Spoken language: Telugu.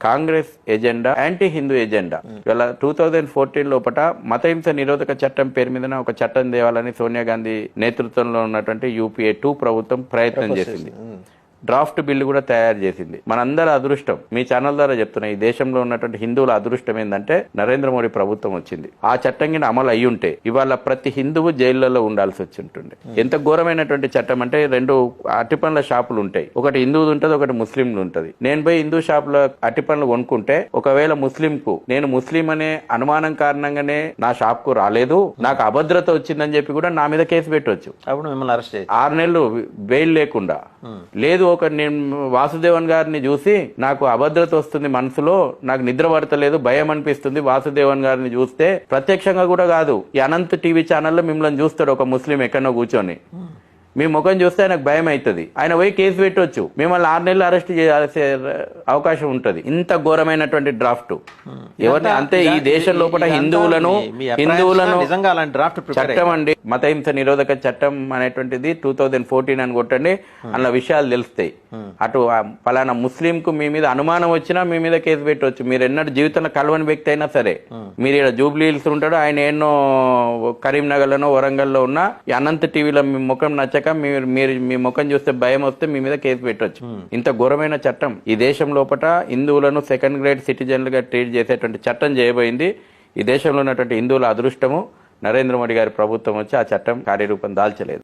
Congress agenda anti Hindu agenda. ఇలా 2014 లోపల మతహింస నిరోధక చట్టం పేరు మీద ఒక చట్టం తేవాలని సోనియా గాంధీ నేతృత్వంలో ఉన్నటువంటి UPA 2 ప్రభుత్వం ప్రయత్నం చేసింది. డ్రాఫ్ట్ బిల్లు కూడా తయారు చేసింది. మనందరి అదృష్టం, మీ ఛానల్ ద్వారా చెప్తున్నా, ఈ దేశంలో ఉన్నటువంటి హిందువుల అదృష్టం ఏంటంటే నరేంద్ర మోడీ ప్రభుత్వం వచ్చింది. ఆ చట్టం కింద అమలు అయ్యి ఉంటే ఇవాళ ప్రతి హిందువు జైళ్లలో ఉండాల్సి వచ్చి ఉంటుండే. ఎంత ఘోరమైనటువంటి చట్టం అంటే, 2 అరటిపండ్ల షాపులు ఉంటాయి, ఒకటి హిందువుది ఉంటుంది, ఒకటి ముస్లింలు ఉంటుంది. నేను పోయి హిందూ షాపులో అరటిపండ్లు కొనుక్కుంటే ఒకవేళ ముస్లింకు నేను ముస్లిం అనే అనుమానం కారణంగానే నా షాప్ కు రాలేదు, నాకు అభద్రత వచ్చిందని చెప్పి కూడా నా మీద కేసు పెట్టవచ్చు. అప్పుడు మిమ్మల్ని అరెస్ట్ చేసి 6 నెలలు బెయిల్ లేకుండా. లేదు, ఒక నేను వాసుదేవన్ గారిని చూసి నాకు అభద్రత వస్తుంది, మనసులో నాకు నిద్ర పడతలేదు, భయం అనిపిస్తుంది, వాసుదేవన్ గారిని చూస్తే ప్రత్యక్షంగా కూడా కాదు, ఈ అనంత్ టీవీ ఛానల్లో మిమ్మల్ని చూస్తాడు ఒక ముస్లిం ఎక్కడో కూర్చొని, మీ ముఖం చూస్తే ఆయనకు భయం అవుతుంది, ఆయన పోయి కేసు పెట్టవచ్చు, మిమ్మల్ని 6 నెలలు అరెస్ట్ చేయాల్సే అవకాశం ఉంటది. ఇంత ఘోరమైనటువంటి డ్రాఫ్ట్ ఎవరిని అంతే ఈ దేశం లోపల హిందువులను చట్టం అండి, మతహింస నిరోధక చట్టం అనేటువంటిది 2014 అని కొట్టండి, అందులో విషయాలు తెలుస్తాయి. అటు పలానా ముస్లిం కు మీ మీద అనుమానం వచ్చినా మీ మీద కేసు పెట్టవచ్చు. మీరు ఎన్నడూ జీవితంలో కలవని వ్యక్తి అయినా సరే, మీరు ఇక్కడ జూబ్లీ హిల్స్ ఉంటాడు, ఆయన ఎన్నో కరీంనగర్ లోనో వరంగల్ లో ఉన్న ఈ అనంత్ టీవీలో మీ ముఖం నచ్చక మీరు మీ ముఖం చూస్తే భయం వస్తే మీ మీద కేసు పెట్టవచ్చు. ఇంత ఘోరమైన చట్టం ఈ దేశం లోపల హిందువులను సెకండ్ గ్రేడ్ సిటిజన్లుగా ట్రీట్ చేసేటువంటి చట్టం చేయబోయింది. ఈ దేశంలో ఉన్నటువంటి హిందువుల అదృష్టము నరేంద్ర మోడీ గారి ప్రభుత్వం వచ్చి ఆ చట్టం కార్యరూపం దాల్చలేదు.